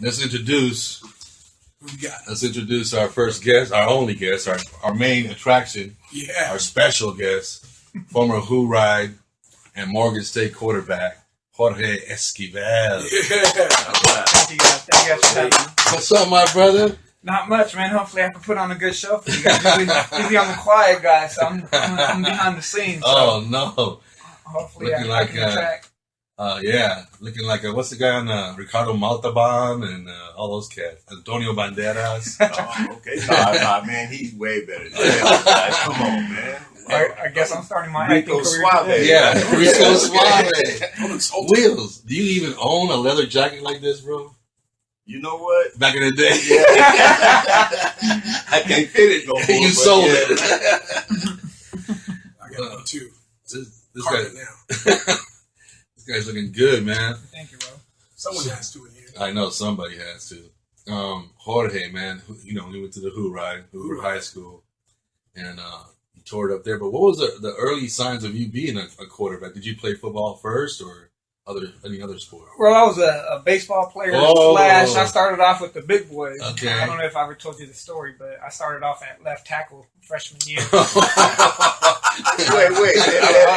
let's introduce Who we got? let's introduce our first guest, our only guest, our main attraction, Yeah. our special guest, former Hoover High and Morgan State quarterback, Jorge Esquivel. Yeah. Thank you guys. Thank you guys for having me. What's up, my brother? Not much, man. Hopefully, I can put on a good show for you guys. Usually I'm the quiet guy, so I'm behind the scenes. So Oh no, hopefully, looking I like can track. looking like what's the guy on Ricardo Montalban and all those cats, Antonio Banderas. Oh, okay. Nah, man, he's way better than that. Come on, man. I guess I'm starting my Rico acting career Suave. today. Yeah, Rico Suave. Don't insult him. Wheels, do you even own a leather jacket like this, bro? You know what? Back in the day, I can't fit it no more. you but sold yeah. it. I got one too. This Carpet guy, now. this guy's looking good, man. Thank you, bro. Someone has to in here. I know somebody has to. Jorge, man, you know, he went to the Hoover High School, and he toured up there. But what was the early signs of you being a quarterback? Did you play football first, or any other sport? Well, I was a baseball player. Oh. Slash, I started off with the big boys. Okay. I don't know if I ever told you the story, but I started off at left tackle freshman year. Wait.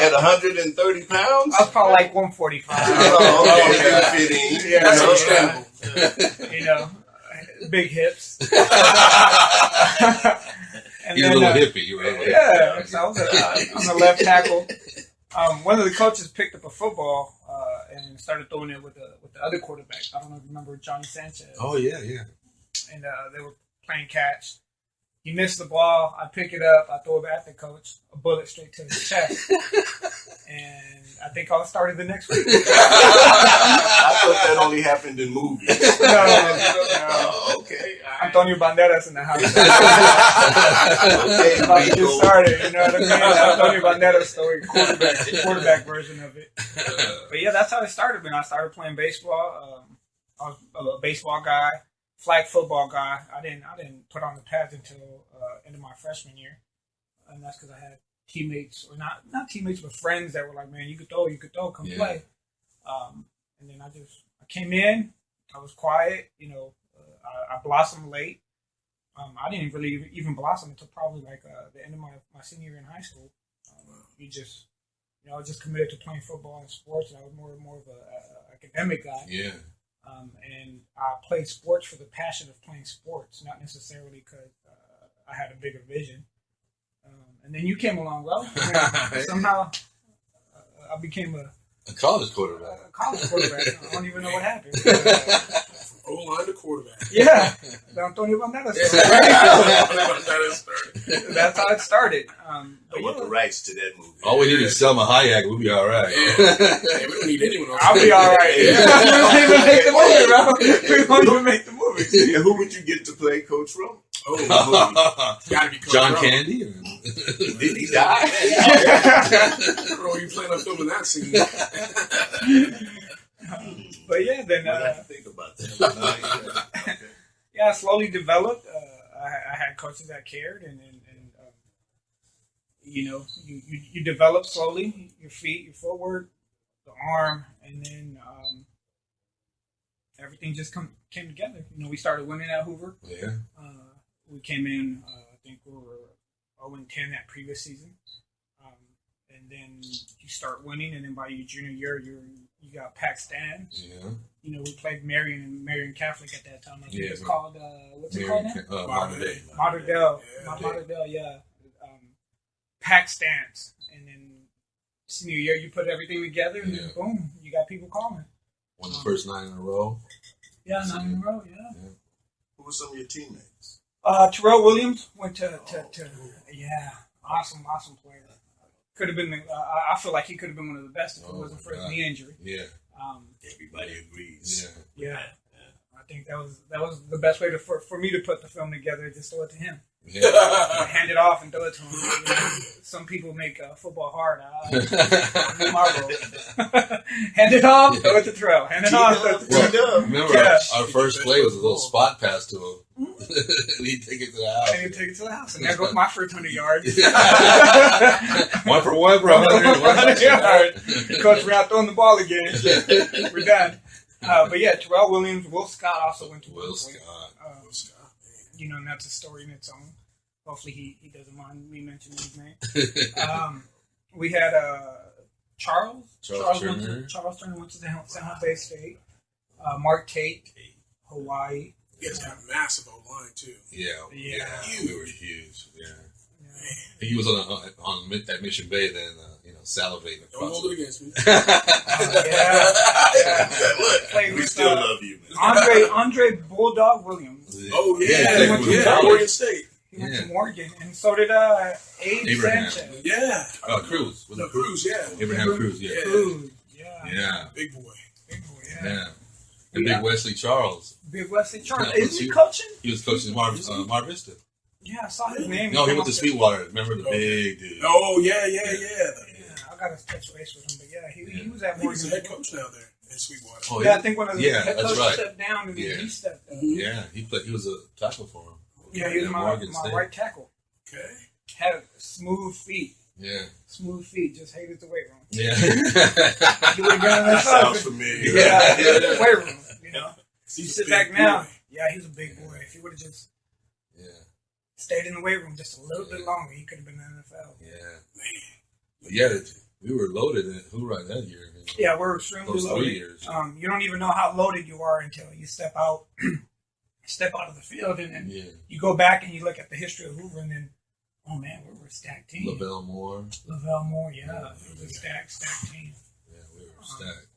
At 130 pounds? I was probably like 145. Oh, okay. Fit in. Yeah, That's so, understandable. you know, big hips. And He's a little hippie, right? Yeah, so I was a left tackle. One of the coaches picked up a football and started throwing it with the other quarterback. I don't know if you remember Johnny Sanchez. Oh yeah. And they were playing catch. He missed the ball. I pick it up. I throw it back at the coach. A bullet straight to his chest. And I think I started the next week. I thought that only happened in movies. No. Oh, okay. Antonio Banderas in the house. Okay, About to get Rico. started, you know what I mean? Antonio Banderas story, quarterback version of it. But yeah, that's how it started, man. I started playing baseball. I was a baseball guy, flag football guy. I didn't put on the pads until end of my freshman year, and that's because I had teammates, or not teammates, but friends that were like, "Man, you could throw, come play." And then I came in. I was quiet, you know. I blossomed late. I didn't really even blossom until probably like the end of my senior year in high school. I was just committed to playing football and sports, and I was more of a academic guy. Yeah. And I played sports for the passion of playing sports, not necessarily because I had a bigger vision. And then you came along, well, somehow I became A college quarterback. a college quarterback. I don't even know what happened. From O-line to quarterback. Yeah, the Antonio Banderas story. That's how it started. I want the rights to that movie. All we need is Selma Hayek. We'll be all right. Yeah, we don't need anyone else. I'll be all right. We won't even make the movie, bro. We won't even make the movie. And who would you get to play Coach Ro? Oh, gotta be Coach John Ro. Candy? Or? Did he die? Bro, you plan on filming that scene? But yeah, then I have to think about that. Okay. yeah, I slowly developed. I had coaches that cared, and you know, you develop slowly. Your feet, your footwork, the arm, and then everything just came together. You know, we started winning at Hoover. Yeah. We came in. I think we were 0-10 that previous season, and then you start winning, and then by your junior year, you got packed stands. Yeah. You know, we played Marion Catholic at that time. I think Yeah, it's called what's it called now? Modern Day. Matterdale. Yeah, Matterdale, yeah. Packed stands, and then senior year, you put everything together, and then boom, you got people calling. Won the first 9 in a row. Yeah, 9 in a row. Yeah. Who were some of your teammates? Terrell Williams went to awesome player. Could have been. I feel like he could have been one of the best if it wasn't for his knee injury. Yeah. Everybody agrees. Yeah. I think that was the best way for me to put the film together. Just throw it to him. Yeah. Hand it off and throw it to him. You know, some people make football hard. I do my role. Hand it off, throw it to Terrell. Hand it off, throw it to Terrell. Well, remember, Yeah. our first play was a little spot pass to him. He'd take it to the house. And you take it to the house, and there goes my first 100 yards. 1 for 1, bro. 100 yards. Coach, we're out throwing the ball again. We're done. But yeah, Terrell Williams, Will Scott also went to Will Scott. Will Scott, man. You know, and that's a story in its own. Hopefully he doesn't mind me mentioning his name. We had Charles Turner. Charles Turner went to San Jose State. Mark Tate, Hawaii. You guys got a massive O-line, too. Yeah. Huge. We were huge. Yeah. He was on at Mission Bay then, salivating. Don't hold it against me. Played We with, still love you, man. Andre Bulldog Williams. Oh, He yeah. went to Oregon State. He went to Morgan, and so did Abraham. Sanchez. Yeah. Cruz. Was The it Cruz? Cruz, yeah. Abraham Cruz, yeah. Cruz, Yeah. Big boy. Yeah. And Big Wesley Charles. Big Wesley Charles. Yeah, Isn't he coaching? He was coaching Mar Vista. Yeah, I saw his name. No, he went to Sweetwater. Remember the big dude? Oh, yeah. I got to touch base with him, but yeah, he was at I think he's Morgan. the head coach now there in Sweetwater. Oh, Yeah, I think one of the head that's coaches right. stepped down and Yeah. he stepped up. Yeah, he played. He was a tackle for him. Yeah, he was At my Morgan State. right tackle. Okay. Had smooth feet. Yeah. Smooth feet. Just hated the weight room. Yeah. He would have been in the Sounds familiar. Yeah, the weight room. You know, you He's sit a back big now. boy. Yeah, he was a big boy. If he would have just Yeah. stayed in the weight room just a little bit longer, he could have been in the NFL. Yeah. Man. But yeah, we were loaded in Hoover High that year. Yeah, we're extremely Those 3 loaded. years. You don't even know how loaded you are until you step out of the field, and then Yeah. you go back and you look at the history of Hoover, and then, oh man, we're a stacked team. Lavelle Moore. Lavelle Moore, yeah, it was a stacked team. Yeah, we were stacked.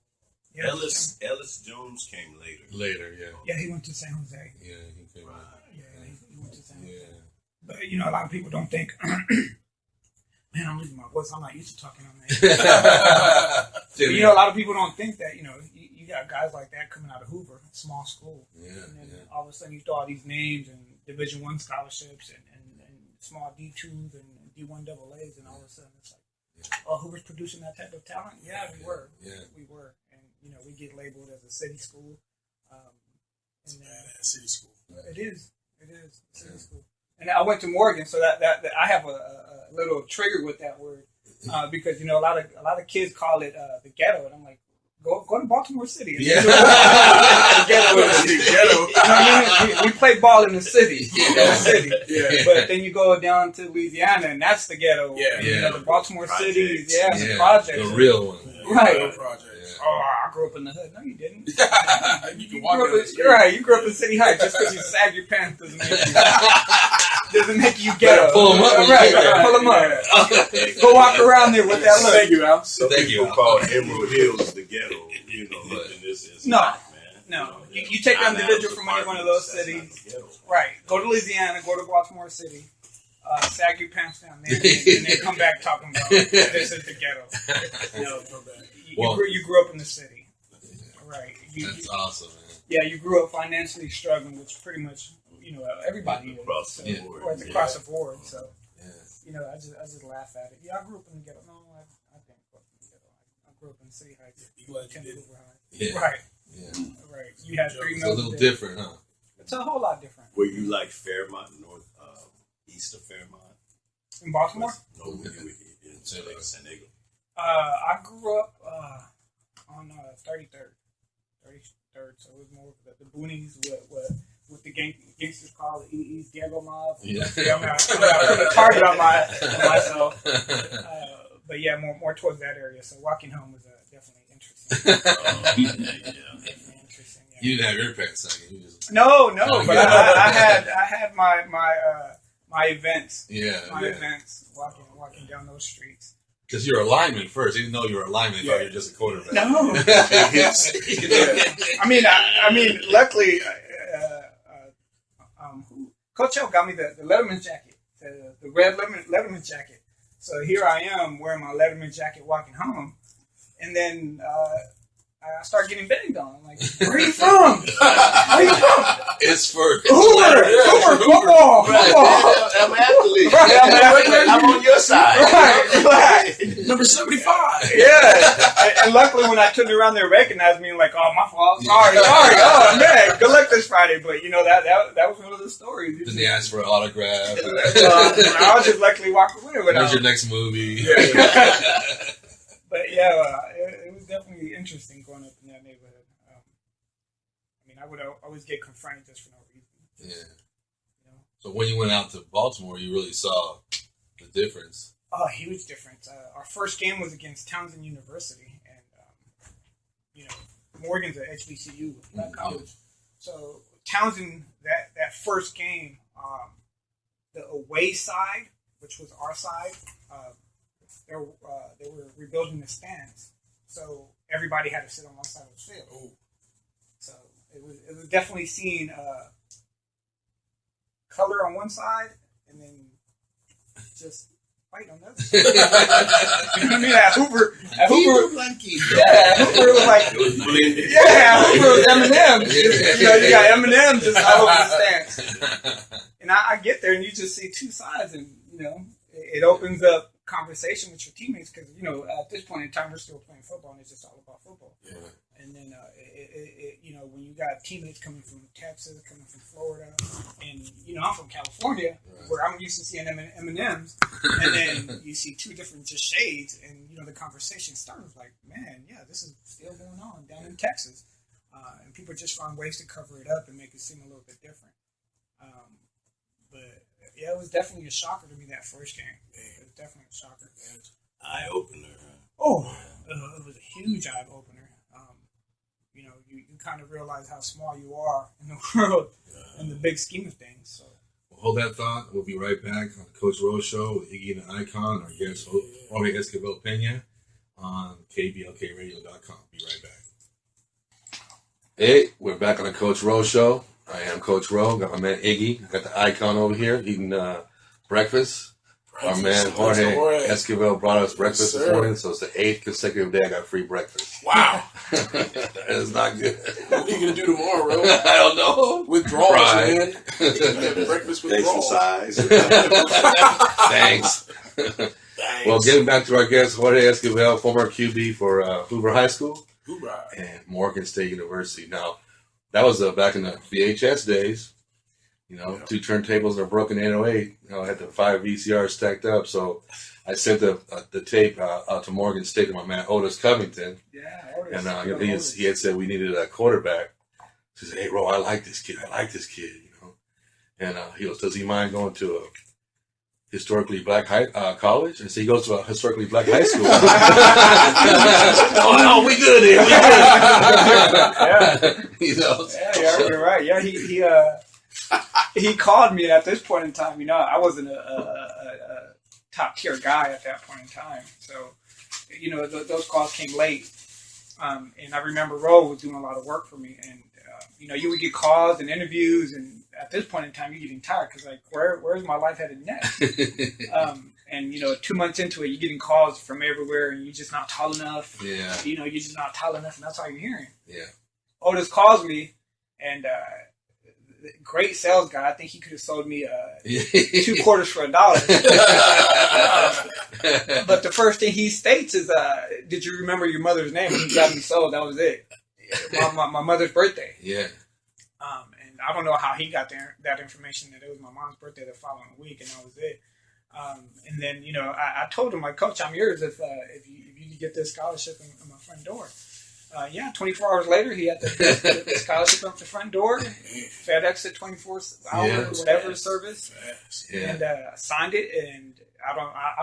Yeah, Ellis Jones came later. Later, yeah. yeah, he went to San Jose. Yeah, he came out. Yeah, he went to San Jose. Yeah. But a lot of people don't think. Man, I'm losing my voice. I'm not used to talking on that. But, a lot of people don't think that. You got guys like that coming out of Hoover, small school. Yeah, And then all of a sudden you throw all these names and Division I scholarships and small D2s and D1 AA's, and all of a sudden it's like, oh, Hoover's producing that type of talent? Yeah, we were. Yeah. We were. And, we get labeled as a city school. It's a badass city school. It is. A city school. And I went to Morgan, so that I have a little trigger with that word because a lot of kids call it the ghetto, and I'm like, go to Baltimore City. Yeah. The ghetto. We play ball in the city. Yeah. But then you go down to Louisiana, and that's the ghetto. Yeah. The Baltimore Projects. City, the project. The real one. Right. Real projects. Oh, I grew up in the hood. No, you didn't. You can walk down the street. You're right. You grew up in City Heights. Just because you sag your pants doesn't make you ghetto. Pull them up. Right. Pull them up. Go walk around there with that look. Thank you, Al. Some Thank people you. call Emerald Hills the ghetto, but this is No. not, man. No. You take an individual from any one of those cities. Right. Go to Louisiana. Go to Baltimore City. Sag your pants down there, and then come back talking about this is the ghetto. You grew up in the city, right? That's awesome, man. Yeah, you grew up financially struggling, which pretty much everybody is. Across the board. Or it's across the board. So Yeah. I just laugh at it. Yeah, I grew up in the ghetto. No, I didn't grow up in the ghetto. I grew up in City Heights. You glad you did. Hoover High. Yeah. Right. Yeah. Right. You had 3 It's a meals little day. different, huh? It's a whole lot different. Were you like Fairmont, east of Fairmont? In Baltimore? No, you were in San Diego. I grew up on 33rd. 33rd, so it was more of the boonies, what the gangsters call the East Ghetto Mob. Yeah. I'm not putting a target on myself. But yeah, more towards that area. So walking home was definitely interesting. Definitely interesting. Yeah. You didn't have your pants sagging. You just No, but I had my events. yeah. My events walking down those streets. Because you're a lineman first. You didn't know you were a lineman. You thought you were just a quarterback. No. I mean, luckily, Coach O got me the Letterman jacket, the red Letterman jacket. So here I am wearing my Letterman jacket walking home, and then I start getting banged on. I'm like, where are you from? Where are you from? It's for Hoover, football. I'm an athlete. I'm on your side. Right. Number 75. Yeah, and luckily when I turned around, they recognized me and like, oh, my fault. Sorry. Oh man, good luck this Friday. But that was one of the stories. Then they asked for an autograph. I was just luckily walking away with When's your next movie? But yeah, it was definitely interesting growing up in that neighborhood. would always get confronted just for no reason. Yeah. You know? So when you went out to Baltimore, you really saw the difference. Oh, huge difference. Our first game was against Townsend University, and Morgan's at HBCU, that college. So Townsend, that first game, the away side, which was our side, they were rebuilding the stands, so everybody had to sit on one side of the field. Oh. So it was definitely seeing color on one side, and then just white on the other side. You know what I mean? At Hoover was like, Hoover was M&M's. You got M&M's just all over the stands. And I get there, and you just see two sides, and it opens up conversation with your teammates because at this point in time we're still playing football, and it's just all about football. Yeah. And then when you got teammates coming from Texas, coming from Florida, and I'm from California, where I'm used to seeing M&Ms, and then you see two different just shades, and the conversation started like, man, yeah, this is still going on down in Texas, and people just find ways to cover it up and make it seem a little bit different. But yeah, it was definitely a shocker to me that first game. It was definitely a shocker. Eye opener. Oh, it was a huge eye opener. You kind of realize how small you are in the world in the big scheme of things. So, Well, hold that thought. We'll be right back on the Coach Rose Show with Iggy and the Icon, our guest Jorge Esquivel Pena on KBLKRadio.com. Be right back. Hey, we're back on the Coach Rose Show. I am Coach Rowe. Got my man Iggy. Got the Icon over here eating breakfast. Our man Jorge Esquivel brought us breakfast this morning, so it's the 8th consecutive day I got free breakfast. Wow. That is not good. What are you going to do tomorrow, bro? I don't know. Withdrawals, Right. man. Breakfast withdrawals. Exercise. Thanks. Well, getting back to our guest, Jorge Esquivel, former QB for Hoover High School Hoover. and Morgan State University. Now, that was back in the VHS days. 2 turntables and a broken 808. I had the 5 VCRs stacked up, so I sent the tape out to Morgan State to my man Otis Covington. yeah, Otis. And he had said we needed a quarterback. He said, "Hey, Ro, I like this kid. And he goes, "Does he mind going to a historically black college?" And so he goes to a historically black high school. Oh no, we good here. We good. Yeah, you're right. Yeah, he called me at this point in time. I wasn't a top tier guy at that point in time, so those calls came late. And I remember Ro was doing a lot of work for me, and you would get calls and interviews, and at this point in time, you're getting tired because where's my life headed next? And 2 months into it, you're getting calls from everywhere, and you're just not tall enough. Yeah. You're just not tall enough, and that's all you're hearing. Yeah. Otis calls me, and great sales guy. I think he could have sold me 2 quarters for $1. But the first thing he states is, "Did you remember your mother's name when you got me sold?" That was it. My mother's birthday. Yeah. And I don't know how he got that information that it was my mom's birthday the following week, and that was it. And then I told him, like, "Coach, I'm yours if you get this scholarship in my front door." 24 hours later, he had the scholarship up the front door, FedEx at 24-hour whatever service, and signed it. And I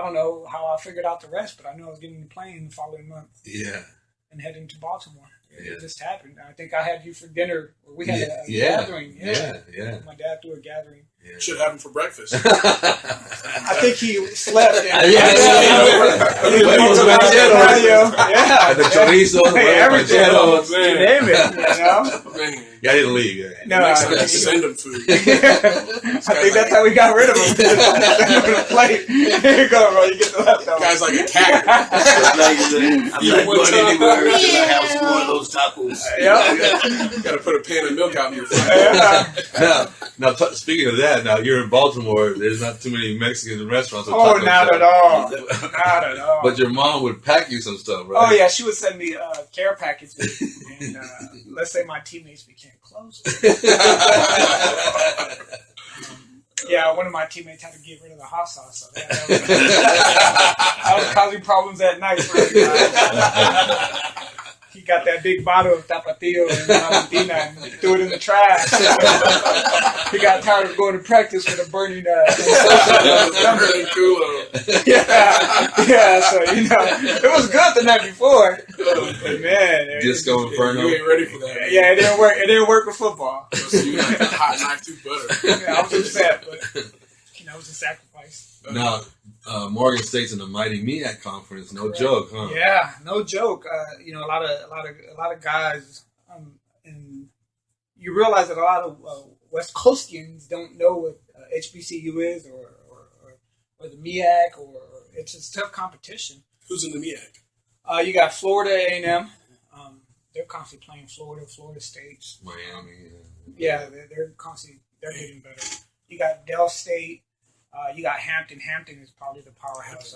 don't know how I figured out the rest, but I knew I was getting the plane the following month. Yeah. And heading to Baltimore. It just happened. I think I had you for dinner. We had a gathering. Yeah. My dad threw a gathering. Yeah. Should have him for breakfast. I think he slept. The chorizo, everything. Oh, You man. name it. Man. Yeah, I didn't leave. No, Next time, send him food. I think that's how we got rid of him. Send him a plate. Here you go, bro. You get the leftovers. Guy's like a cat. I'm not going anywhere until I have some more of those tacos. Yeah. Got to put a pan of milk out in your front. Now, speaking of that, now you're in Baltimore. There's not too many Mexican restaurants. Or Oh, taco not shops. at all. Not at all. But your mom would pack you some stuff, right? Oh, yeah. She would send me care packages. And let's say my teammates became close. Yeah, one of my teammates had to get rid of the hot sauce. So that was causing problems at night for everybody. He got that big bottle of Tapatio and Valentina and threw it in the trash. He got tired of going to practice with a burning yeah. So it was good the night before, but man, Disco Inferno. You ain't ready for that. Man. Yeah, it didn't work. It didn't work with football. So you like a hot knife through butter. Yeah, I was upset, but it was a sacrifice. Now, Morgan State's in the Mighty MEAC conference. No Correct. joke, huh? Yeah, no joke. A lot of guys, and you realize that a lot of West Coastians don't know what HBCU is or the MEAC, or it's just tough competition. Who's in the MEAC? You got Florida A&M. They're constantly playing Florida State, Miami. Yeah, they're constantly getting better. You got Dell State. You got Hampton. Hampton is probably the powerhouse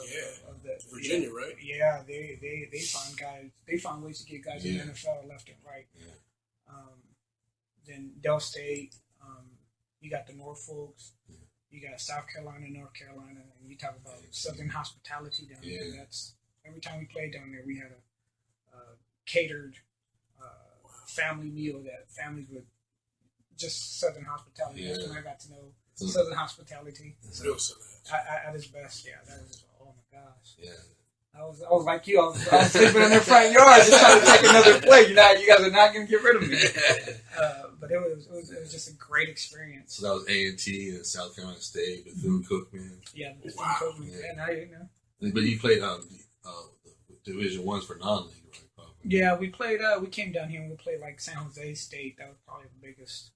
of the Virginia, right? Yeah, they find guys. They find ways to get guys in the NFL left and right. Yeah. Then Dell State. You got the Norfolks. You got South Carolina, North Carolina, and you talk about Southern hospitality down there. That's every time we played down there, we had a catered family meal that families would just Southern hospitality. Yeah. That's when I got to know Southern hospitality. So At its best, yeah. That was, oh my gosh. Yeah. I was like you. I was sleeping in the front yard just trying to take another play. You guys are not going to get rid of me. But it was just a great experience. So that was A&T and South Carolina State, Bethune-Cookman. Yeah, Wow. Yeah, now you know. But you played Division Ones for non-league, right? Probably. Yeah, we played. We came down here and we played like San Jose State. That was probably the biggest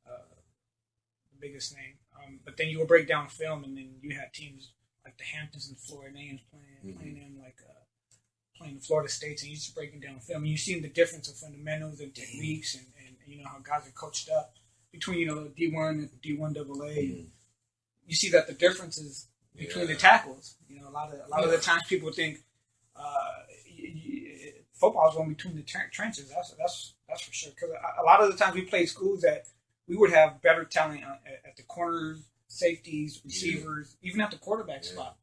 name. But then you would break down film, and then you had teams like the Hamptons and Florida names playing them like playing the Florida States, and you just breaking down film. And you see the difference of fundamentals and techniques, and how guys are coached up between D1 and D1 AA. You see that the differences between the tackles. A lot of the times people think football is going between the trenches. That's for sure. Because a lot of the times we play schools that we would have better talent at the corners, safeties, receivers, even at the quarterback spot.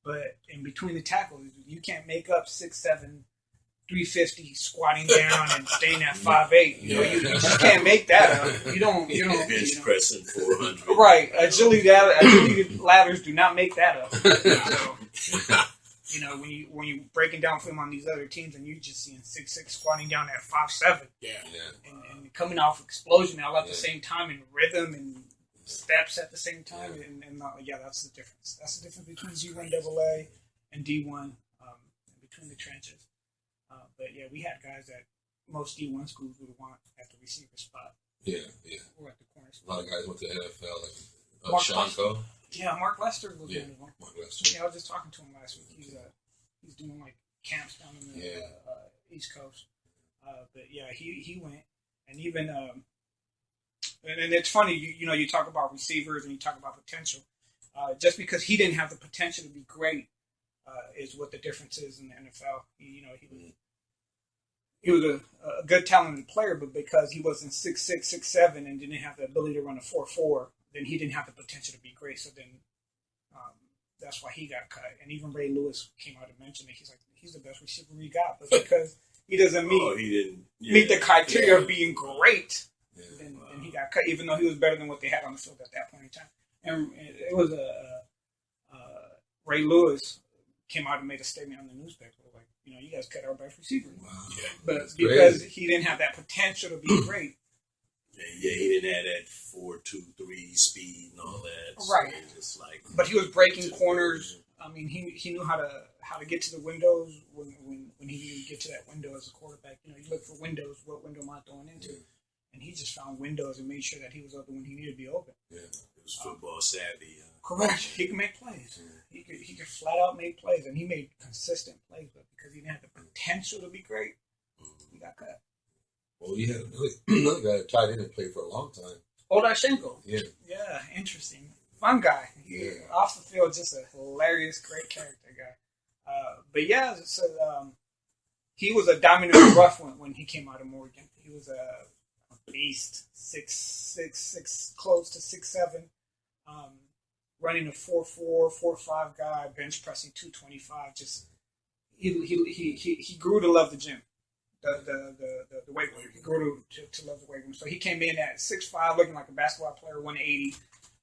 But in between the tackles, you can't make up 6'7", 350 squatting down and staying at 5'8". You just can't make that up. You don't. Bench pressing 400. Right. Agility ladders do not make that up. So, when you breaking down film on these other teams and you're just seeing 6'6" squatting down at 5'7", and coming off explosion all at the same time in rhythm and steps at the same time, and that's the difference. That's the difference between D1 AA and D1 between the trenches. But we had guys that most D1 schools would want at the receiver spot. Yeah. Or at the corner spot. A lot of guys went to NFL, like Mark Shanko. Yeah, Mark Lester was one of them. Mark Lester. Yeah, I was just talking to him last week. He's doing like camps down in the East Coast. But he went, and even and it's funny. You talk about receivers and you talk about potential. Just because he didn't have the potential to be great is what the difference is in the NFL. He was a good talented player, but because he wasn't 6'6", 6'7", and didn't have the ability to run a 4.4, then he didn't have the potential to be great. So then that's why he got cut. And even Ray Lewis came out and mentioned it. He's like, he's the best receiver we got, but because he doesn't meet the criteria of being great, then he got cut, even though he was better than what they had on the field at that point in time. And it was Ray Lewis came out and made a statement on the newspaper, like, you guys cut our best receiver. Wow. Yeah. But because he didn't have that potential to be great. Yeah, he didn't have that 4.23 speed and all that. So right. Just like, but he was breaking corners. I mean, he knew how to get to the windows when he needed to get to that window as a quarterback. You look for windows. What window am I throwing into? And he just found windows and made sure that he was open when he needed to be open. Yeah, it was football savvy. Correct. He could make plays. He could flat out make plays, and he made consistent plays. But because he didn't have the potential to be great, he got cut. Well, you had another guy that tied in and played for a long time. Odashenko. Yeah. Yeah, interesting. Fun guy. Off the field, just a hilarious, great character guy. But yeah, so he was a diamond in the rough when he came out of Morgan. He was a beast, 6'6", close to 6'7", running a 4.4, 4.5 guy, bench pressing 225. Just he grew to love the gym. the weight room. He grew to love the weight room. So he came in at 6'5", looking like a basketball player, 180,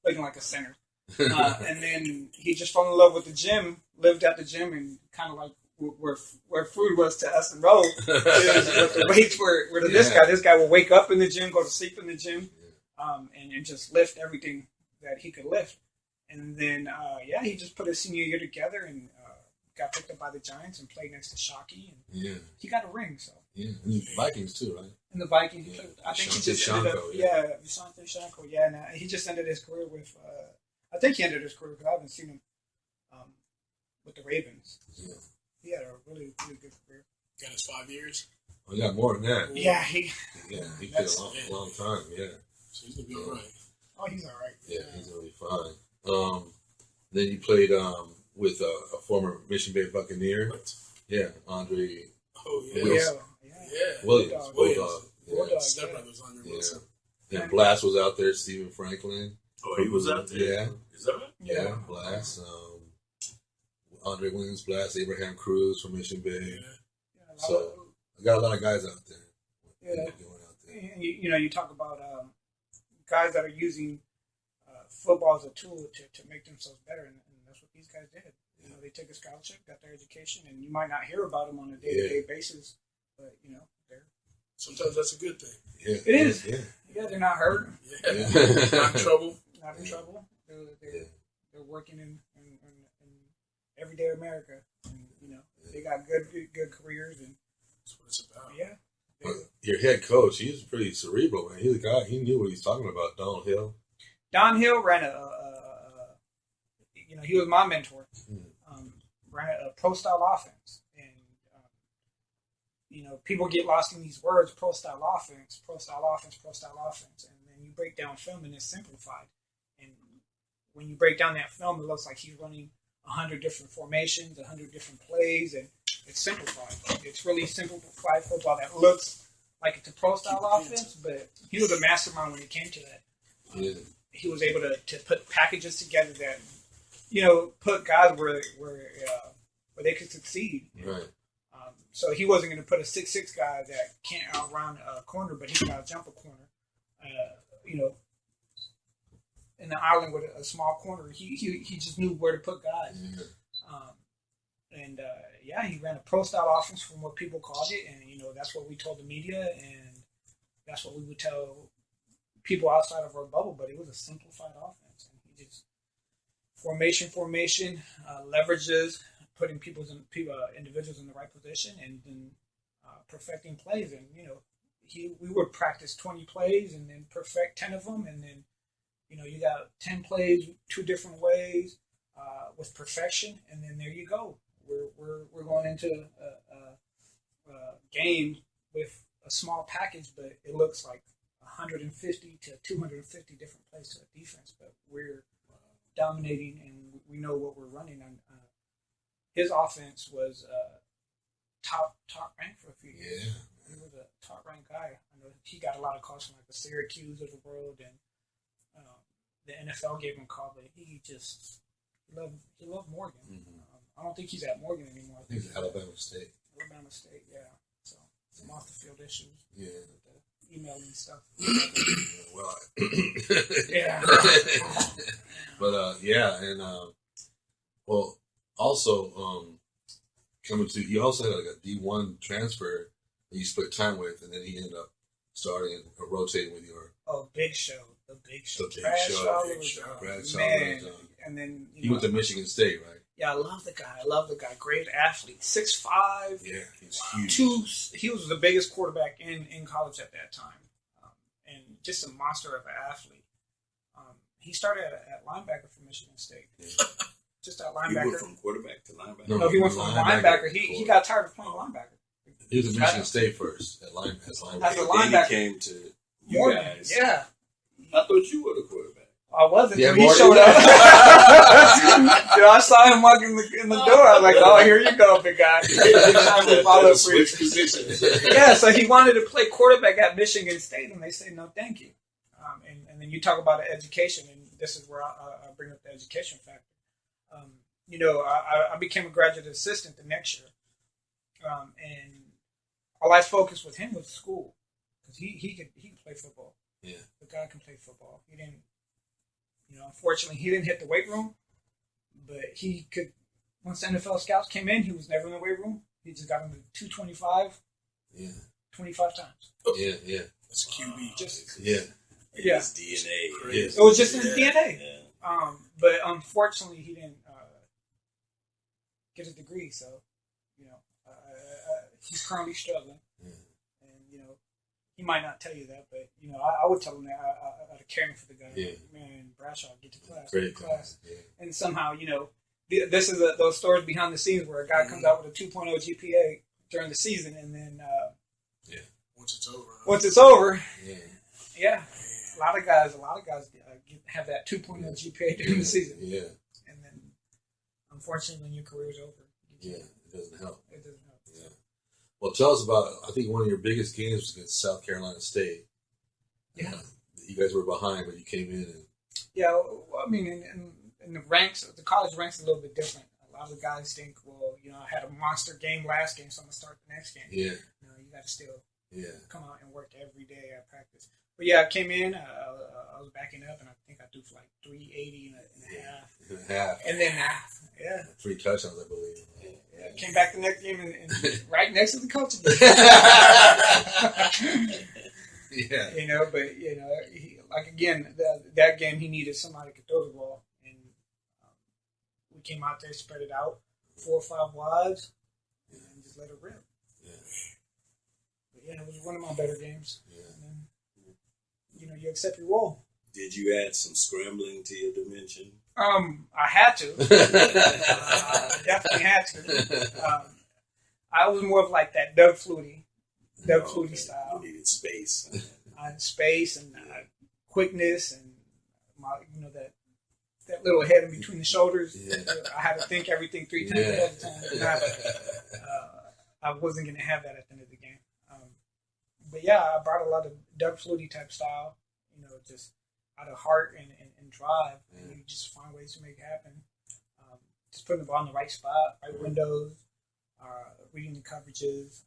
looking like a center. And then he just fell in love with the gym, lived at the gym, and kind of like where food was to us and Rose, what the weights were to this guy. This guy would wake up in the gym, go to sleep in the gym, and just lift everything that he could lift. And then, he just put his senior year together and got picked up by the Giants and played next to Shockey. And he got a ring, so. Yeah, and the Vikings too, right? And the Vikings, he played, I think he just ended up, Visanthe Shanko, and he just ended his career with, I think he ended his career because I haven't seen him with the Ravens. So he had a really, really good career. Got his 5 years. Oh, he got more than that. Yeah, he played a long time. Yeah. So he's gonna be all right. Oh, he's all right. Yeah, he's gonna be fine. Then you played with a former Mission Bay Buccaneer. What? Yeah, Andre. Oh yeah. Wilson. Yeah. Williams. Bulldog. Bulldog. Step brothers Andre Wilson. Yeah. And Blast was out there. Stephen Franklin. Oh, he was out there. Yeah. Is that right? Yeah. Blast. Andre Williams, Blast, Abraham Cruz from Mission Bay. Yeah. So I got a lot of guys out there. Yeah. Going out there. And you talk about guys that are using football as a tool to make themselves better, and that's what these guys did. You know, they take a scholarship, got their education, and you might not hear about them on a day-to-day basis, but they're Sometimes that's a good thing. Yeah. It is. Yeah. They're not hurt, Yeah. Not in trouble. not in trouble. They're working in everyday America, and they got good careers, and That's what it's about. yeah. But your head coach, he's pretty cerebral, man. He's a guy. He knew what he's talking about. Donald Hill. Don Hill ran he was my mentor. Ran a pro style offense, and people get lost in these words: pro style offense, pro style offense, pro style offense, and then you break down film and it's simplified. And when you break down that film, it looks like he's running 100 different formations, 100 different plays, and it's simplified. It's really simplified football that looks like it's a pro style offense, but he was a mastermind when it came to that. Yeah. He was able to put packages together that, put guys where they could succeed. Right. So he wasn't going to put a 6'6" guy that can't outrun a corner, but he can outjump a corner. In the island with a small corner, he just knew where to put guys. Yeah. He ran a pro style offense from what people called it, and that's what we told the media, and that's what we would tell people outside of our bubble. But it was a simplified offense, and he just formation, leverages, putting individuals in the right position, and then perfecting plays. And we would practice 20 plays and then perfect 10 of them, and then you got 10 plays 2 different ways with perfection, and then there you go. We're going into a game with a small package, but it looks like 150 to 250 different plays to a defense. But we're dominating, and we know what we're running. And his offense was top ranked for a few years. Yeah. He was a top ranked guy. I know he got a lot of calls from like the Syracuse of the world, and the NFL gave him a call, but he loved Morgan. Mm-hmm. I don't think he's at Morgan anymore. I think it's Alabama State. Alabama State, yeah. So some off the field issues. Yeah. With the emailing stuff. Well. Yeah. But and also coming to, you also had like a D1 transfer that you split time with, and then he ended up starting and rotating with your. Oh, Big Show. The Big Show. The Big Brad Show. Shaw Big was, Show. Brad Shaw man. was, And then he went to Michigan State, right? Yeah, I love the guy. Great athlete. 6'5". Yeah, he's huge. He was the biggest quarterback in college at that time, and just a monster of an athlete. He started at linebacker for Michigan State. Yeah. Just at linebacker. He went from quarterback to linebacker. No, he went from linebacker. He got tired of playing linebacker. He was at Michigan State first as linebacker. As a linebacker. Then he came to you guys. Yeah. I thought you were the quarterback. I wasn't. Yeah, he showed up. I saw him walking in the door. I was like, "Oh, here you go, big guy." Switch positions. Yeah, so he wanted to play quarterback at Michigan State, and they said, "No, thank you." And then you talk about education, and this is where I bring up the education factor. I became a graduate assistant the next year, and our life's focus with him was school, because he could play football. Yeah. The guy can play football. He didn't, unfortunately, he didn't hit the weight room, but he could. Once the NFL scouts came in, he was never in the weight room. He just got him to 225. Yeah. 25 times. Yeah. Yeah. That's QB. Just Yeah. yeah. His DNA. Yes. It was just in his DNA. Yeah. But unfortunately, he didn't get his degree. So, he's currently struggling. Yeah. And he might not tell you that, but I would tell him that out of caring for the guy. Yeah. Man, Bradshaw, get to class. Great Get to class. Yeah. And somehow, this is those stories behind the scenes where a guy comes out with a 2.0 GPA during the season, and then Once it's over. once it's over, Yeah. yeah, a lot of guys have that 2.0 GPA during the season, Yeah. and then unfortunately, when your career's over, Yeah. It doesn't help. it doesn't help. Yeah. Well, tell us about. I think one of your biggest games was against South Carolina State. Yeah. You guys were behind, but you came in and. Yeah, well, I mean, in the ranks, the college ranks are a little bit different. A lot of guys think, well, I had a monster game last game, so I'm gonna start the next game. Yeah. You got to still come out and work every day at practice. But yeah, I came in, I was backing up, and I think I threw for like 380 and a half. And a half. And then, yeah. 3 touchdowns, I believe. Yeah, came back the next game and right next to the coach again. Yeah. But again, that game he needed somebody who could throw the ball, and we came out there, spread it out, 4 or 5 wides, and just let it rip. Yeah. But yeah, it was one of my better games. Yeah. And then, you accept your role. Did you add some scrambling to your dimension? I had to. I definitely had to. I was more of like that Doug Flutie style. You needed space. I had space and quickness and that little head in between the shoulders. Yeah. I had to think everything 3 times ahead of time. I wasn't going to have that at the end of the game. But yeah, I brought a lot of Doug Flutie type style, just out of heart and drive. And you just find ways to make it happen. Just putting the ball in the right spot, right windows, reading the coverages,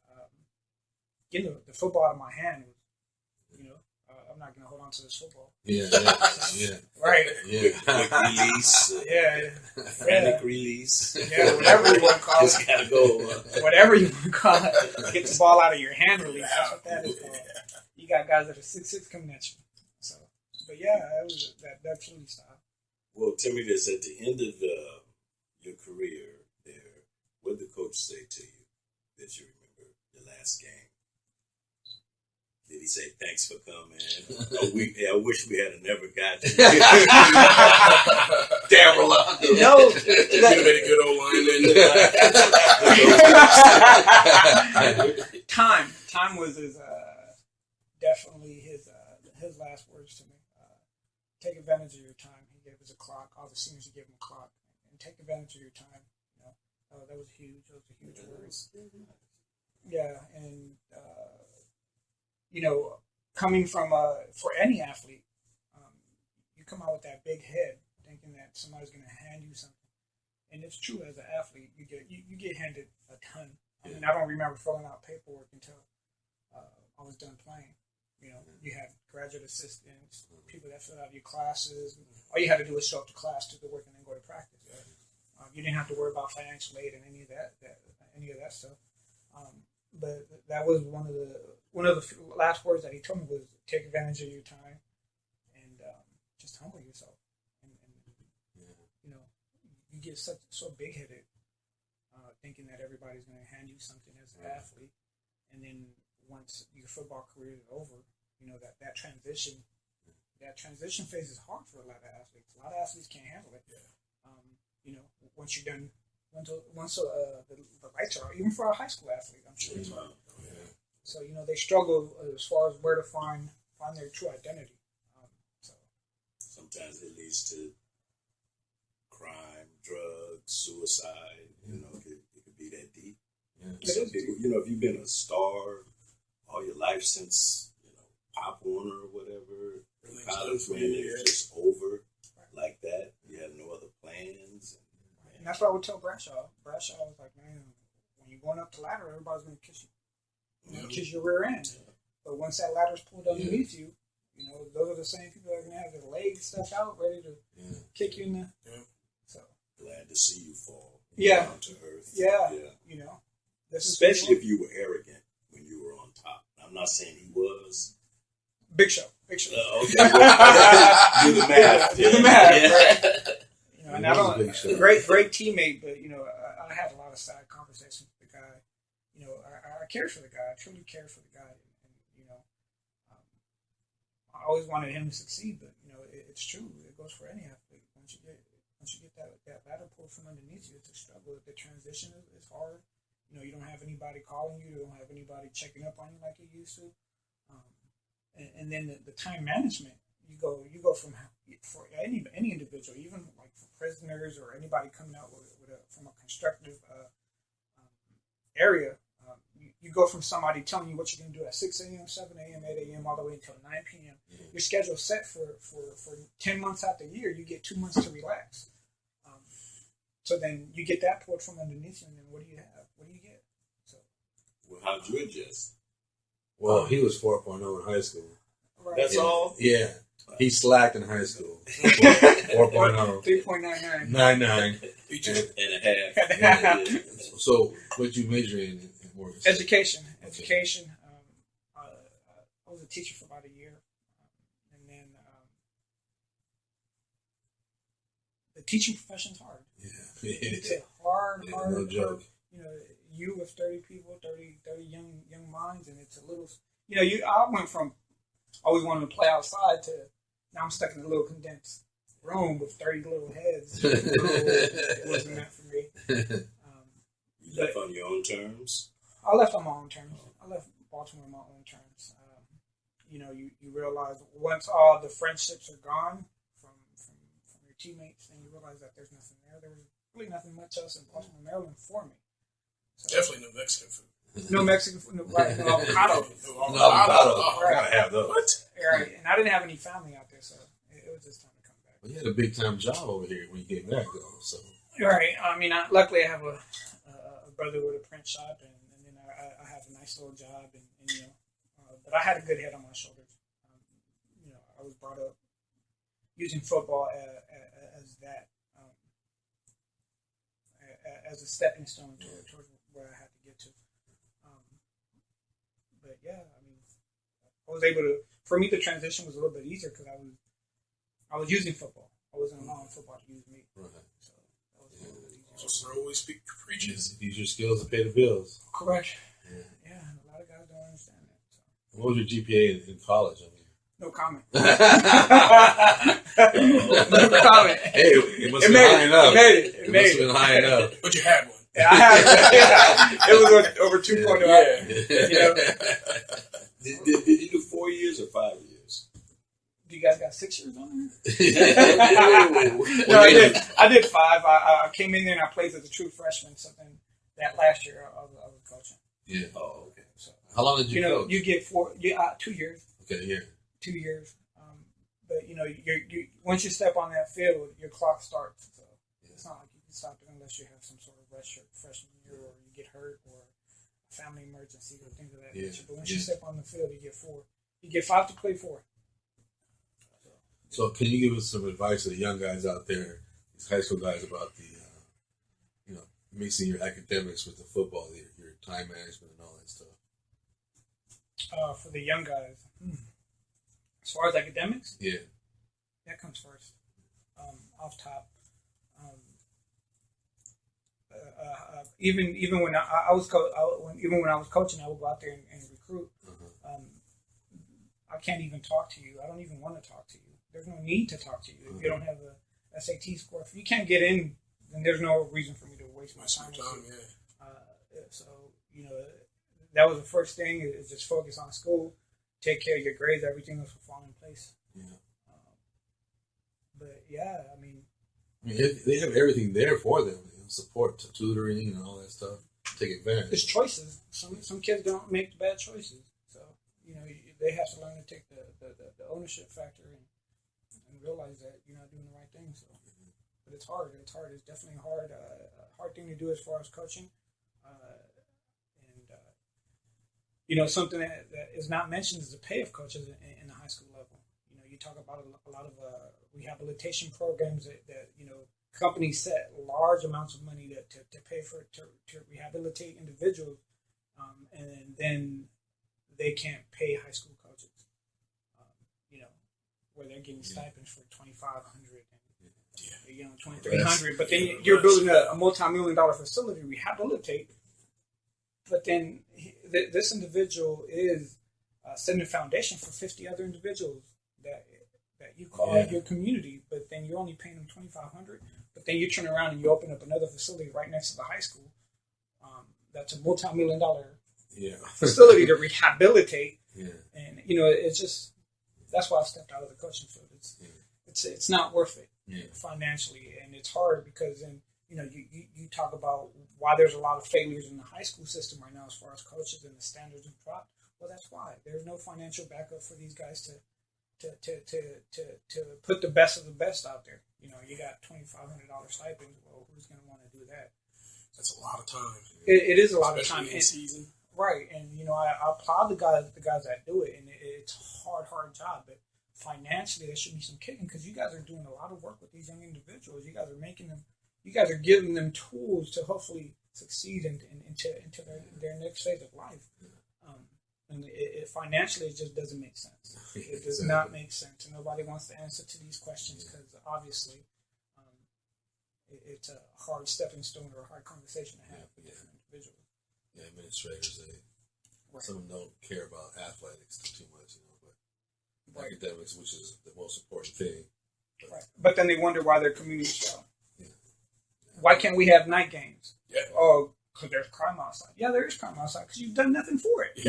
getting the football out of my hand was, I'm not going to hold on to this football. Yeah. Right. Yeah. Quick release. Frantic release. Yeah, whatever you want to call Just it. gotta go. Whatever you want to call it. Get the ball out of your hand release. That's what that is called. You got guys that are 6'6" coming at you. So, but yeah, it was that Flutie style. Well, tell me this: at the end of your career there, what did the coach say to you that you remember the last game? Did he say thanks for coming? I wish we had never got you. Damn, Rolando. No, You could have made a good old line. Time was definitely his last words to me. Take advantage of your time. He gave us a clock. All the seniors, he gave them a clock, and take advantage of your time. That was huge. That was a huge word. Yeah, and coming from for any athlete, you come out with that big head, thinking that somebody's going to hand you something, and it's true. As an athlete, you get handed a ton. I mean, I don't remember filling out paperwork until I was done playing. You had graduate assistants, people that filled out your classes. All you had to do was show up to class, do the work, and then go to practice. You didn't have to worry about financial aid and any of that stuff. But that was one of the last words that he told me was take advantage of your time and just humble yourself. And you get so big headed, thinking that everybody's going to hand you something as an athlete, and then once your football career is over, that transition phase is hard for a lot of athletes. A lot of athletes can't handle it. Once you're done, once the lights are out, even for a high school athlete, I'm sure. So they struggle as far as where to find their true identity. Sometimes it leads to crime, drugs, suicide. It could be that deep. Yeah. Some people, if you've been a star all your life since Pop Warner or whatever, college, man, it's just over like that. You had no other plans. And that's what I would tell Bradshaw. Bradshaw was like, man, when you're going up the ladder, everybody's going to kiss you. kiss your rear end. But once that ladder's pulled underneath you, those are the same people that are gonna have their legs stuck out, ready to kick you in the. Yeah. So Glad to see you fall. Yeah. Down to earth. Yeah. Especially if you were arrogant when you were on top. I'm not saying he was. Big Show. Okay. Do the math. Do the math. Yeah. Right? And I don't. Great teammate, but I had a lot of side conversations with the guy. I cared for the guy. I truly cared for the guy, and I always wanted him to succeed. But it's true. It goes for any athlete. Once you get that ladder pulled from underneath you, it's a struggle. The transition is hard. You don't have anybody calling you. You don't have anybody checking up on you like you used to. And then the time management. You go from for any individual, even like for prisoners or anybody coming out from a constructive area. You go from somebody telling you what you're going to do at 6 a.m., 7 a.m., 8 a.m., all the way until 9 p.m. Your schedule's set for 10 months out the year. You get 2 months to relax. So then you get that pulled from underneath you, and then what do you have? What do you get? So, well, how'd you adjust? Well, he was 4.0 in high school. Right. That's all? Yeah. He slacked in high school. 4.0. 3.99. 99. And a half. So, what you major in? Education. I was a teacher for about a year, and then the teaching profession's hard. Yeah, it's a hard. No joke. You with 30 people, 30 young minds, and it's a little. I went from always wanting to play outside to now I'm stuck in a little condensed room with 30 little heads. It wasn't meant for me. You left on your own terms? I left on my own terms. I left Baltimore on my own terms. You realize once all the friendships are gone from your teammates, then you realize that there's nothing there. There was really nothing much else in Baltimore, Maryland for me. So, definitely no Mexican food. No Mexican food, no avocado. No avocado. Right. Gotta have those. What? Right, and I didn't have any family out there, so it was just time to come back. Well, you had a big time job over here when you came back, though. So. Right. I mean, luckily I have a brother with a print shop, and then I have a nice little job, and but I had a good head on my shoulders. I was brought up using football as that as a stepping stone towards where I had to get to. But yeah, I mean, I was able to. For me, the transition was a little bit easier because I was using football. I wasn't allowing football to use me. Right. So that was a little bit easier. So bro always preaches. Use your skills to pay the bills. Correct. Yeah. And a lot of guys don't understand that. So. What was your GPA in college? I mean. No comment. No comment. Hey, it must have been high enough. It must have been high enough. But you had one. Yeah, I had it. It was over 2.0. Did you do 4 years or 5 years? Do you guys got 6 years on there? No, I did 5. I came in there and I played as a true freshman. Something that last year I was coaching. Yeah. Oh, okay. So, how long did you coach? You get 2 years. Okay, yeah. 2 years. But you once you step on that field, your clock starts. So it's not like you can stop it unless you have some sort of red shirt freshman year, or you get hurt, or a family emergency, or things of that nature. But once you step on the field, you get 4. You get 5 to play 4. So can you give us some advice to the young guys out there, these high school guys, about the, mixing your academics with the football, your time management and all that stuff? For the young guys, as far as academics, that comes first. Off top, even when I was when I was coaching, I would go out there and recruit. I can't even talk to you. I don't even want to talk to you. There's no need to talk to you if you don't have a SAT score. If you can't get in, then there's no reason for me to waste my time. So that was the first thing: is just focus on school, take care of your grades, everything else will fall in place. Yeah. But yeah, I mean, they have everything there for them: support, tutoring, and all that stuff. Take advantage. It's choices. Some kids don't make bad choices, so they have to learn to take the ownership factor and realize that you're not doing the right thing. So, but it's hard. It's definitely hard. A hard thing to do as far as coaching. And something that is not mentioned is the pay of coaches in the high school level. You talk about a lot of rehabilitation programs that companies set large amounts of money to pay for to rehabilitate individuals, and then they can't pay high school coaches. Where they're getting stipends for $2,500 and $2,300, but then you're building a multi-million-dollar facility to rehabilitate. But then this individual is setting a foundation for 50 other individuals that you call your community. But then you're only paying them $2,500. But then you turn around and you open up another facility right next to the high school. That's a multi-million-dollar facility to rehabilitate. Yeah. And it's just that's why I stepped out of the coaching field. It's not worth it financially, and it's hard because then you talk about why there's a lot of failures in the high school system right now as far as coaches and the standards have dropped. Well, that's why there's no financial backup for these guys to put the best of the best out there. You got $2,500 stipends. Well, who's going to want to do that? That's a lot of time. It is a lot of time in season. Right, and I applaud the guys that do it, and it's a hard job, but financially there should be some kicking because you guys are doing a lot of work with these young individuals. You guys are giving them tools to hopefully succeed into their next phase of life. And financially, it just doesn't make sense. It does not make sense, and nobody wants to answer to these questions because obviously it's a hard stepping stone or a hard conversation to have with different individuals. Yeah, administrators, some of them don't care about athletics too much, but academics, which is the most important thing. But then they wonder why their communities fail. Yeah. Why can't we have night games? Yeah. Oh, because there's crime outside. Yeah, there is crime outside because you've done nothing for it.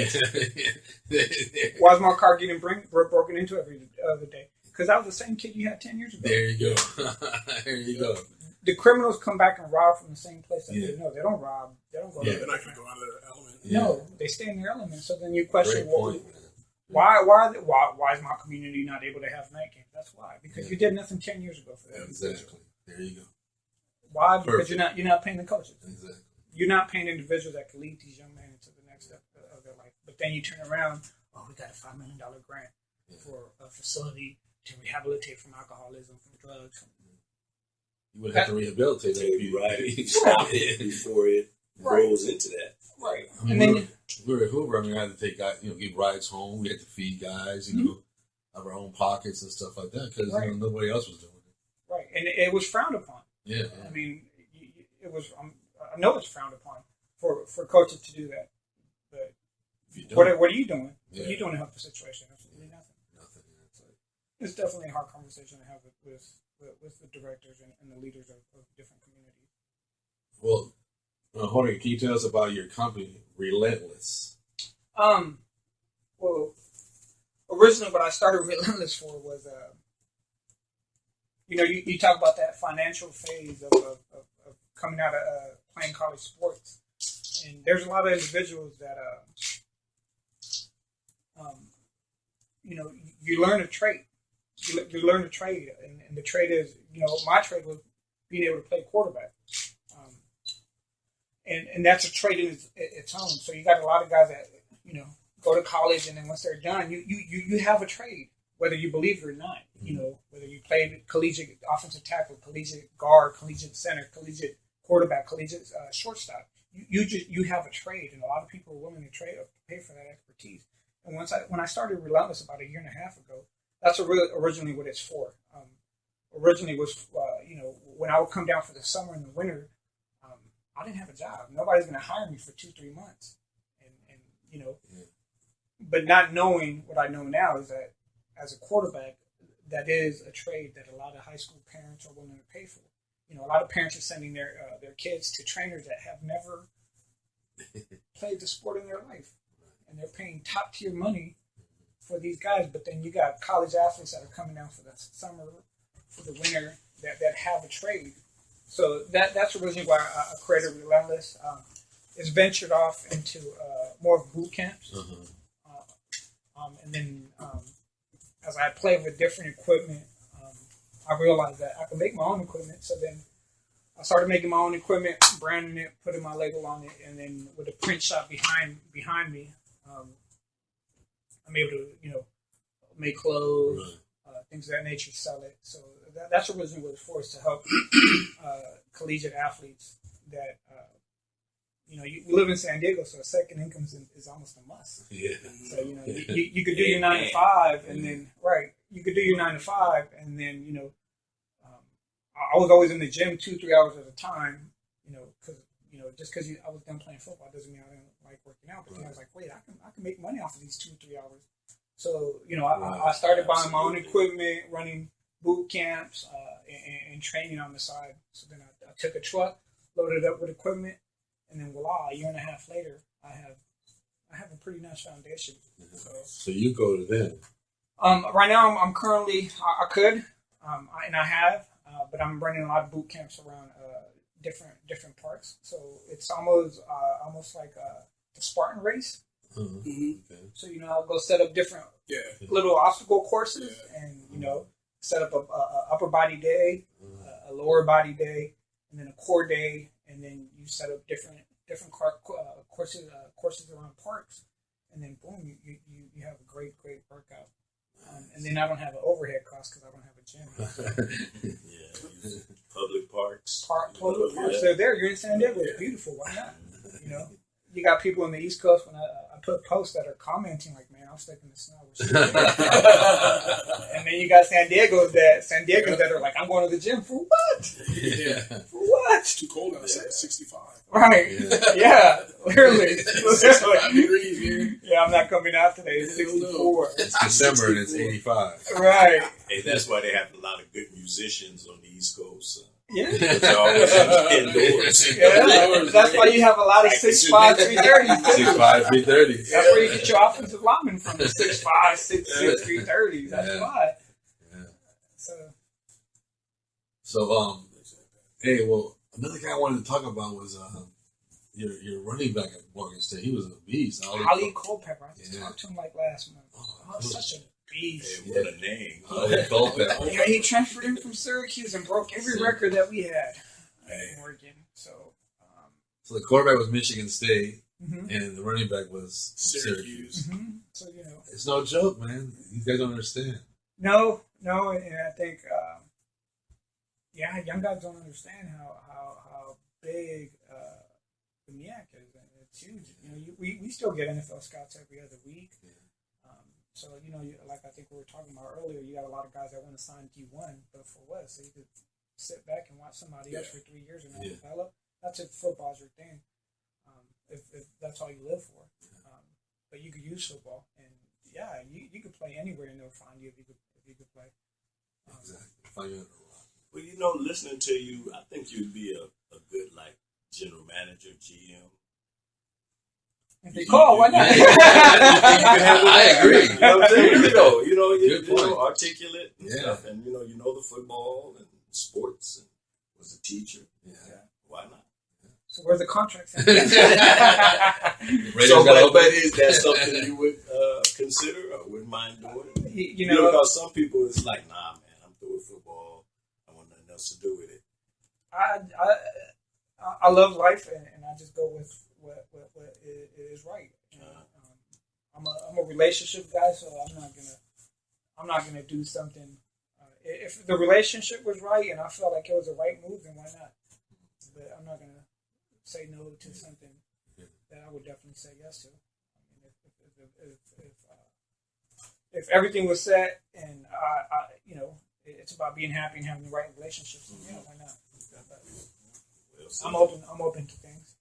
Why is my car getting broken into every other day? Because I was the same kid you had 10 years ago. There you go. There you go. The criminals come back and rob from the same place that they know. They don't rob. They don't go. Yeah, they're not going to go out of their element. No, they stay in their element. So then you question, why is my community not able to have night games? That's why. Because you did nothing 10 years ago for that. Exactly. There you go. Why? Because you're not paying the coaches. Exactly. You're not paying individuals that can lead these young men into the next step of their life. But then you turn around, we got a $5 million grant for a facility to rehabilitate from alcoholism, from drugs. You would have to rehabilitate that before it grows into that. Right. I mean, we were at Hoover. We had to take guys, give rides home. We had to feed guys, out of our own pockets and stuff like that because nobody else was doing it. Right, and it was frowned upon. Yeah. I mean, it was. I know it's frowned upon for coaches to do that. But what are you doing? What are you doing to help the situation? Absolutely nothing. Nothing. It's definitely a hard conversation to have with the directors and the leaders of different communities. Well, Jorge, can you tell us about your company, Relentless? Well, originally what I started Relentless for was, you talk about that financial phase of coming out of playing college sports, and there's a lot of individuals that, you learn a trade. You learn a trade, and the trade is, my trade was being able to play quarterback. And that's a trade in its own. So you got a lot of guys that, go to college, and then once they're done, you have a trade, whether you believe it or not. Whether you played collegiate offensive tackle, collegiate guard, collegiate center, collegiate quarterback, collegiate shortstop. You have a trade, and a lot of people are willing to pay for that expertise. And when I started Relentless about a year and a half ago, that's originally what it's for. Originally was, when I would come down for the summer and the winter, I didn't have a job. Nobody's going to hire me for 2-3 months. And but not knowing what I know now is that as a quarterback, that is a trade that a lot of high school parents are willing to pay for. A lot of parents are sending their kids to trainers that have never played the sport in their life. And they're paying top tier money for these guys, but then you got college athletes that are coming down for the summer, for the winter, that have a trade. So that's originally why I created Relentless. It's ventured off into more of boot camps. And then as I played with different equipment, I realized that I could make my own equipment. So then I started making my own equipment, branding it, putting my label on it, and then with a print shop behind me, I'm able to, make clothes, things of that nature, sell it. So that's originally what it was for, is to help collegiate athletes that, we live in San Diego, so a second income is almost a must. Yeah. So, you could do your 9 to 5 and then, you could do your 9 to 5 and then, I was always in the gym 2-3 hours at a time, because, just because I was done playing football doesn't mean I didn't like working out. But then I was like, wait, I can make money off of these 2-3 hours. So, I started buying my own equipment, running boot camps, and training on the side. So then I took a truck, loaded it up with equipment, and then voila, a year and a half later, I have a pretty nice foundation. So you go to them. Right now, I'm currently, I could, and I have, but I'm running a lot of boot camps around different parks. So it's almost like the Spartan race. Mm-hmm. Okay. So I'll go set up different little obstacle courses, and set up a upper body day, a lower body day, and then a core day, and then you set up different courses around parks, and then boom, you have a great workout. And then I don't have an overhead cost because I don't have a gym. Public parks. Public parks. They're there. You're in San Diego. It's beautiful. Why not? You got people on the East Coast, when I put posts that are commenting like, man, I'm stuck in the snow. And then you got San Diegans that are like, I'm going to the gym for what? Yeah. For what? It's too cold outside. It's 65. Right. Yeah. Literally. 65 degrees here. Yeah, I'm not coming out today. It's 64. It's December and it's 85. Right. Hey, that's why they have a lot of good musicians on the East Coast. Yeah. They're always indoors. Yeah. That's why you have a lot of 6'5", 330. 6'5", 330. That's where you get your offensive linemen from. The 6'5", 6'6", 330. That's why. Yeah. So, hey, well, another guy I wanted to talk about was your running back at Morgan State. He was a beast. Ali Culpepper. I just talked to him like last month. Oh, such a beast. Hey, what a name. Ali Culpepper. Yeah, he transferred in from Syracuse and broke every record that we had at Morgan. So the quarterback was Michigan State, Mm-hmm. and the running back was Syracuse. Mm-hmm. So, It's no joke, man. These guys don't understand. No, and I think, young guys don't understand how big the MEAC is. It's huge. We still get NFL scouts every other week. Yeah. So, like I think we were talking about earlier, you got a lot of guys that want to sign D1, but for what? So you could sit back and watch somebody else for 3 years and not develop. That's if football's your thing. If that's all you live for. But you could use football, and you could play anywhere, and they'll find you if you could play. Exactly. Find you Well, listening to you, I think you'd be a good general manager, GM. If they call, why not? I agree. You know what I'm saying? You point. articulate and stuff, and you know the football and sports, and was a teacher. Yeah. Why not? So where's the contract? So, but is that something you would consider or wouldn't mind doing? Because some people it's like, nah, man, I'm through with football. I want nothing else to do with it. I love life, and I just go with what is right. I'm a relationship guy, so I'm not gonna do something. If the relationship was right and I felt like it was the right move, then why not? But I'm not gonna say no to something that I would definitely say yes to. I mean, if everything was set and it's about being happy and having the right relationships, then why not? I'm open to things.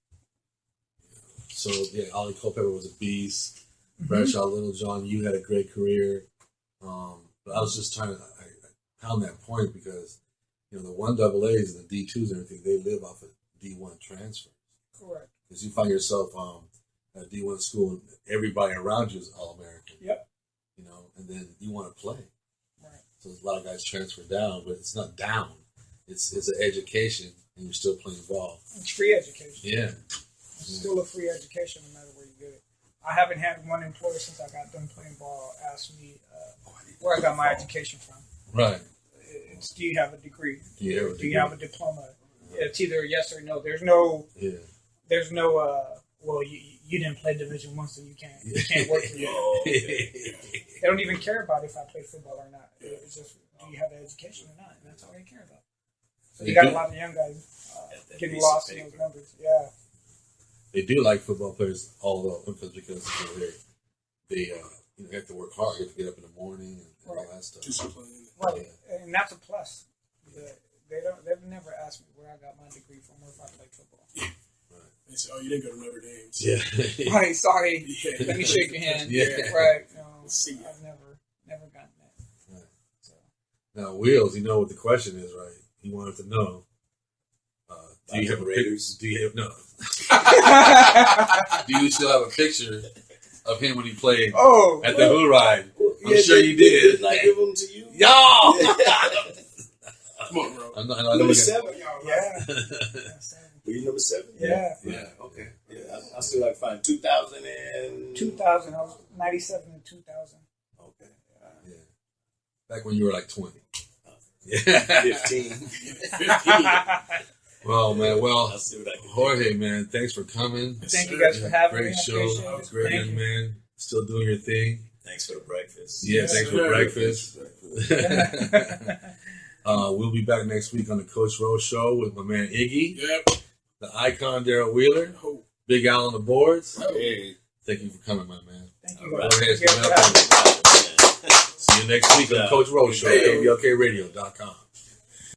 So Ali Culpepper was a beast. Bradshaw Littlejohn, you had a great career. But I was just I pound that point because the 1AAs and the D2s and everything, they live off of D1 transfers. Correct. Because you find yourself at a D1 school and everybody around you is All-American. Yep. And then you want to play. Right. So a lot of guys transfer down, but it's not down. It's an education, and you're still playing ball. It's free education. Yeah. It's still a free education no matter where you get it. I haven't had one employer since I got done playing ball ask me where I got my education from. Right. It's, do you have a degree? Do you have a diploma? It's either yes or no. There's no well, you didn't play Division I, so you can't work for you. Oh, okay. They don't even care about if I play football or not. It's just, do you have the education or not? And that's all they care about. So you got a lot of young guys getting lost in those numbers. Yeah. They do like football players all over because they have to work hard. You have to get up in the morning and all that stuff. Discipline. Right, and that's a plus. They've never asked me where I got my degree from or if I played football. They say, "Oh, you didn't go to Notre Dame." So. Yeah. Right, sorry. Yeah. Let me shake your hand. Yeah. Right. No, Let's see. I've never gotten that. Right. So. Now, Wheels, you know what the question is, right? He wanted to know. Do you have a Raiders? Do you have no? Do you still have a picture of him when he played at the Hoover High? I'm sure you did. Didn't I give them to you? Y'all! Come on, bro. I know Number you 7. Yeah. Were you number 7? Yeah. Yeah. Okay. Yeah. I still like find 2000 and 2000. I was 97 and 2000. Okay. Yeah. Back when you were like 20. Yeah. 15. 15. Well, man. Well, I'll see what I can do. Jorge, man. Thanks for coming. Thank you guys for having me. Great I show. appreciate it. Great Thank young you. man. Still doing your thing. Thanks for the breakfast. Yeah, Yes, thanks sir. for breakfast. We'll be back next week on the Coach Rose Show with my man Iggy, Yep. the icon Daryl Wheeler, Oh. Big Al on the boards. Hey. Thank you for coming, my man. Thank you All right. guys. Jorge Thank you guys for having me. Esquivel. See you next week on the Coach Rose Show, Hey. KBLKRadio.com.